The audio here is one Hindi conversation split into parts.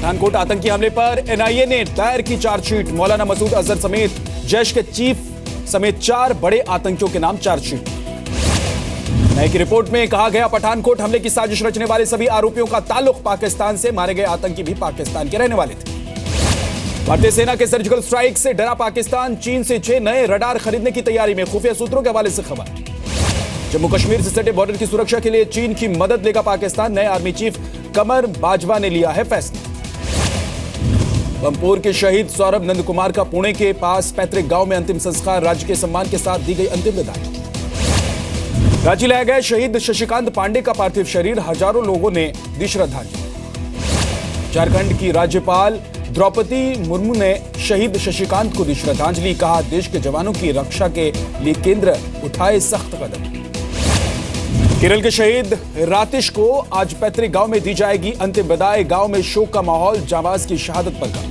पठानकोट आतंकी हमले पर एनआईए ने दायर की चार्जशीट। मौलाना मसूद अजहर समेत जैश के चीफ समेत 4 बड़े आतंकियों के नाम चार्जशीट। नई की रिपोर्ट में कहा गया, पठानकोट हमले की साजिश रचने वाले सभी आरोपियों का ताल्लुक पाकिस्तान से, मारे गए आतंकी भी पाकिस्तान के रहने वाले थे। भारतीय सेना के सर्जिकल स्ट्राइक से डरा पाकिस्तान, चीन से 6 नए रडार खरीदने की तैयारी में, खुफिया सूत्रों के हवाले से खबर। जम्मू कश्मीर से सटे बॉर्डर की सुरक्षा के लिए चीन की मदद लेगा पाकिस्तान, नए आर्मी चीफ कमर बाजवा ने लिया है फैसला। बमपोर के शहीद सौरभ नंद कुमार का पुणे के पास पैतृक गांव में अंतिम संस्कार, राज्य के सम्मान के साथ दी गई अंतिम विदाई। रांची लाया गया शहीद शशिकांत पांडे का पार्थिव शरीर, हजारों लोगों ने दी श्रद्धांजलि। झारखंड की राज्यपाल द्रौपदी मुर्मू ने शहीद शशिकांत को दी श्रद्धांजलि, कहा देश के जवानों की रक्षा के लिए केंद्र उठाए सख्त कदम। केरल के शहीद रातिश को आज पैतृक गांव में दी जाएगी अंतिम विदाई, गांव में शोक का माहौल, जाबाज की शहादत पर गम।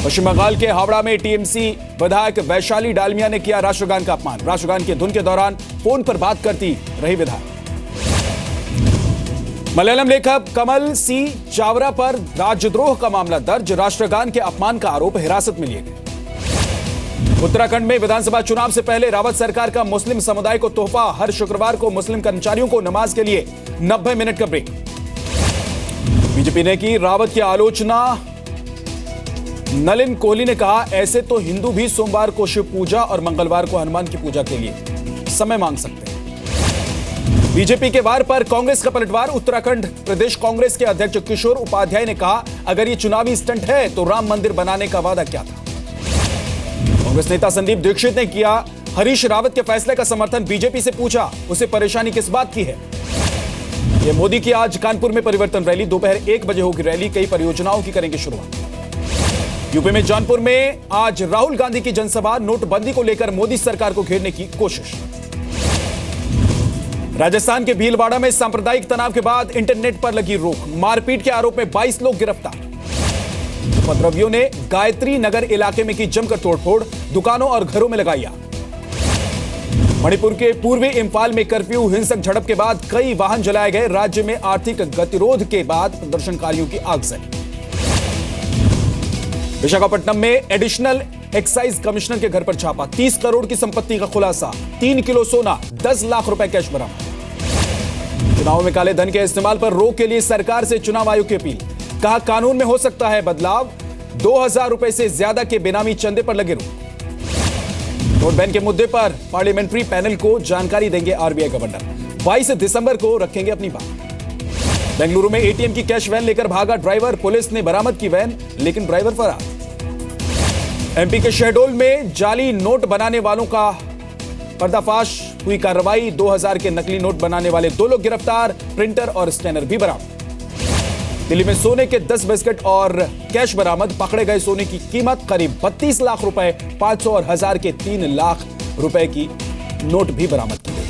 पश्चिम बंगाल के हावड़ा में टीएमसी विधायक वैशाली डालमिया ने किया राष्ट्रगान का अपमान, राष्ट्रगान की धुन के दौरान फोन पर बात करती रही विधायक। मलयालम लेखक कमल सी चावरा पर राजद्रोह का मामला दर्ज, राष्ट्रगान के अपमान का आरोप, हिरासत में लिए गए। उत्तराखंड में विधानसभा चुनाव से पहले रावत सरकार का मुस्लिम समुदाय को तोहफा, हर शुक्रवार को मुस्लिम कर्मचारियों को नमाज के लिए 90 मिनट का ब्रेक। बीजेपी ने की रावत की आलोचना, नलिन कोहली ने कहा ऐसे तो हिंदू भी सोमवार को शिव पूजा और मंगलवार को हनुमान की पूजा के लिए समय मांग सकते हैं। बीजेपी के वार पर कांग्रेस का पलटवार, उत्तराखंड प्रदेश कांग्रेस के अध्यक्ष किशोर उपाध्याय ने कहा अगर ये चुनावी स्टंट है तो राम मंदिर बनाने का वादा क्या था। कांग्रेस नेता संदीप दीक्षित ने किया हरीश रावत के फैसले का समर्थन, बीजेपी से पूछा उसे परेशानी किस बात की है। ये मोदी की आज कानपुर में परिवर्तन रैली, दोपहर 1 बजे होगी रैली, कई परियोजनाओं की करेंगे शुरुआत। यूपी में जौनपुर में आज राहुल गांधी की जनसभा, नोटबंदी को लेकर मोदी सरकार को घेरने की कोशिश। राजस्थान के भीलवाड़ा में सांप्रदायिक तनाव के बाद इंटरनेट पर लगी रोक, मारपीट के आरोप में 22 लोग गिरफ्तार। उपद्रवियों ने गायत्री नगर इलाके में की जमकर तोड़फोड़, दुकानों और घरों में लगाई आग। मणिपुर के पूर्वी इंफाल में कर्फ्यू, हिंसक झड़प के बाद कई वाहन जलाए गए, राज्य में आर्थिक गतिरोध के बाद प्रदर्शनकारियों की आगजनी। विशाखापट्टनम में एडिशनल एक्साइज कमिश्नर के घर पर छापा, 30 करोड़ की संपत्ति का खुलासा, 3 किलो सोना, 10 लाख रुपए कैश बरामद। चुनाव में काले धन के इस्तेमाल पर रोक के लिए सरकार से चुनाव आयोग की अपील, कहा कानून में हो सकता है बदलाव, 2000 रुपए से ज्यादा के बेनामी चंदे पर लगे रोक। नोट बैन के मुद्दे पर पार्लियामेंट्री पैनल को जानकारी देंगे आरबीआई गवर्नर, 22 दिसंबर को रखेंगे अपनी बात। बेंगलुरु में एटीएम की कैश वैन लेकर भागा ड्राइवर, पुलिस ने बरामद की वैन, लेकिन ड्राइवर फरार। एमपी के शहडोल में जाली नोट बनाने वालों का पर्दाफाश, हुई कार्रवाई, 2000 के नकली नोट बनाने वाले 2 लोग गिरफ्तार, प्रिंटर और स्कैनर भी बरामद। दिल्ली में सोने के 10 बिस्किट और कैश बरामद, पकड़े गए सोने की कीमत करीब 32 लाख रुपए, 500 और 1000 के 3 लाख रुपए की नोट भी बरामद की गई।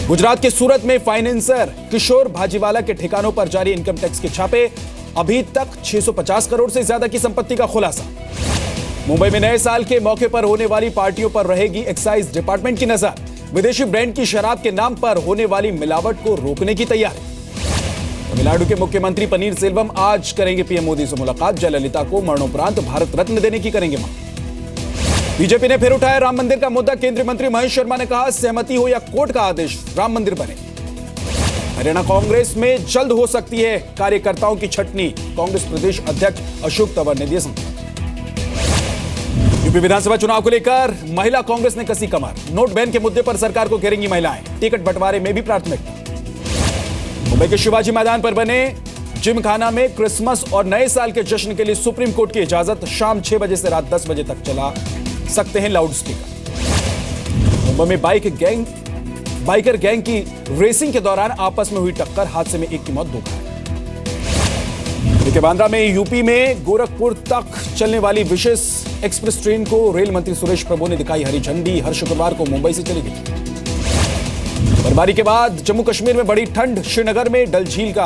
गुजरात के सूरत में फाइनेंसर किशोर भाजीवाला के ठिकानों पर जारी इनकम टैक्स के छापे, अभी तक 650 करोड़ से ज्यादा की संपत्ति का खुलासा। मुंबई में नए साल के मौके पर होने वाली पार्टियों पर रहेगी एक्साइज डिपार्टमेंट की नजर, विदेशी ब्रांड की शराब के नाम पर होने वाली मिलावट को रोकने की तैयारी। तमिलनाडु के मुख्यमंत्री पनीर सेल्वम आज करेंगे पीएम मोदी से मुलाकात, जयललिता को मरणोपरांत भारत रत्न देने की करेंगे मांग। बीजेपी ने फिर उठाया राम मंदिर का मुद्दा, केंद्रीय मंत्री महेश शर्मा ने कहा सहमति हो या कोर्ट का आदेश, राम मंदिर बने। हरियाणा कांग्रेस में जल्द हो सकती है कार्यकर्ताओं की छटनी, कांग्रेस प्रदेश अध्यक्ष अशोक तंवर ने दिए संकेत। यूपी विधानसभा चुनाव को लेकर महिला कांग्रेस ने कसी कमर, नोट बैन के मुद्दे पर सरकार को घेरेंगी महिलाएं, टिकट बंटवारे में भी प्राथमिकता। मुंबई के शिवाजी मैदान पर बने जिम खाना में क्रिसमस और नए साल के जश्न के लिए सुप्रीम कोर्ट की इजाजत, शाम 6 बजे से रात 10 बजे तक चला सकते हैं लाउड स्पीकर। मुंबई में बाइकर गैंग की रेसिंग के दौरान आपस में हुई टक्कर, हादसे में एक की मौत, 2 घायल। बांद्रा में यूपी में गोरखपुर तक चलने वाली विशेष एक्सप्रेस ट्रेन को रेल मंत्री सुरेश प्रभु ने दिखाई हरी झंडी, हर शुक्रवार को मुंबई से चलेगी। बर्फबारी के बाद जम्मू कश्मीर में बड़ी ठंड, श्रीनगर में डल झील का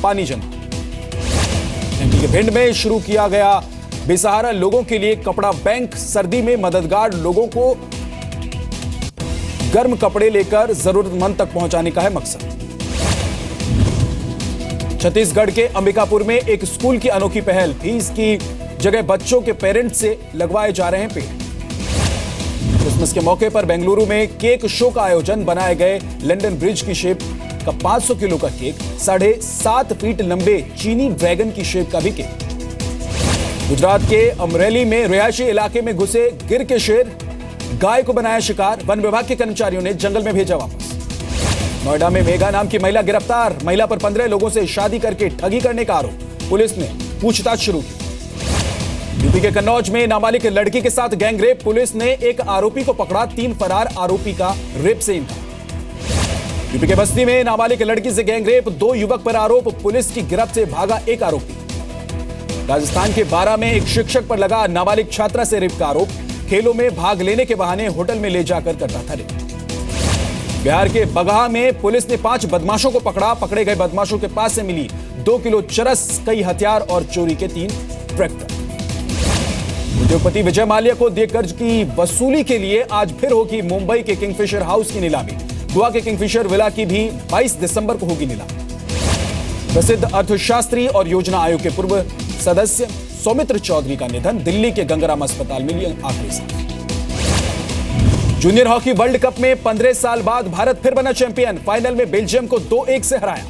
पानी जमा। एमपी के भिंड में शुरू किया गया बेसहारा लोगों के लिए कपड़ा बैंक, सर्दी में मददगार लोगों को गर्म कपड़े लेकर जरूरतमंद तक पहुंचाने का है मकसद। छत्तीसगढ़ के अंबिकापुर में एक स्कूल की अनोखी पहल, फीस की जगह बच्चों के पेरेंट्स से लगवाए जा रहे हैं पेड़। क्रिसमस के मौके पर बेंगलुरु में केक शो का आयोजन, बनाए गए लंदन ब्रिज की शेप का 500 किलो का केक, 7.5 फीट लंबे चीनी ड्रैगन की शेप का भी केक। गुजरात के अमरेली में रिहायशी इलाके में घुसे गिर के शेर, गाय को बनाया शिकार, वन विभाग के कर्मचारियों ने जंगल में भेजा वापस। नोएडा में मेघा नाम की महिला गिरफ्तार, महिला पर 15 लोगों से शादी करके ठगी करने का आरोप, पुलिस ने पूछताछ शुरू की। यूपी के कन्नौज में नाबालिग लड़की के साथ गैंगरेप, पुलिस ने एक आरोपी को पकड़ा, 3 फरार आरोपी का रेप से इनकार। यूपी के बस्ती में नाबालिग लड़की से गैंगरेप, 2 युवक पर आरोप, पुलिस की गिरफ्त से भागा एक आरोपी। राजस्थान के बारा में एक शिक्षक पर लगा नाबालिग छात्रा से रेप का आरोप, खेलों में भाग लेने के बहाने होटल में ले जाकर करता था रेप। बिहार के बगहा में पुलिस ने 5 बदमाशों को पकड़ा, पकड़े गए बदमाशों के पास से मिली 2 किलो चरस, कई हथियार और चोरी के 3 ट्रैक्टर। उद्योगपति विजय माल्या को दिए कर्ज की वसूली के लिए आज फिर होगी मुंबई के किंगफिशर हाउस की नीलामी, गोवा के किंगफिशर विला की भी 22 दिसंबर को होगी नीलामी। प्रसिद्ध अर्थशास्त्री और योजना आयोग के पूर्व सदस्य सौमित्र चौधरी का निधन, दिल्ली के गंगाराम अस्पताल में लिया आखिरी सांस। जूनियर हॉकी वर्ल्ड कप में 15 साल बाद भारत फिर बना चैंपियन, फाइनल में बेल्जियम को 2-1 से हराया।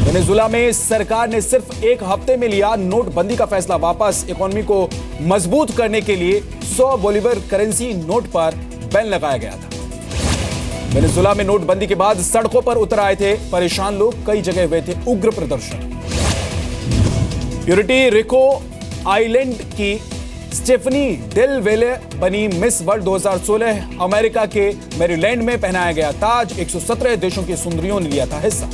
वेनेजुएला में सरकार ने सिर्फ 1 हफ्ते में लिया नोटबंदी का फैसला वापस, इकोनॉमी को मजबूत करने के लिए 100 बोलीवर करेंसी नोट पर बैन लगाया गया था। वेनेजुएला में नोटबंदी के बाद सड़कों पर उतर आए थे परेशान लोग, कई जगह हुए थे उग्र प्रदर्शन। प्यूरिटी रिको आइलैंड की स्टेफनी डेल वेले बनी मिस वर्ल्ड 2016, अमेरिका के मैरीलैंड में पहनाया गया ताज, 117 देशों की सुंदरियों ने लिया था हिस्सा।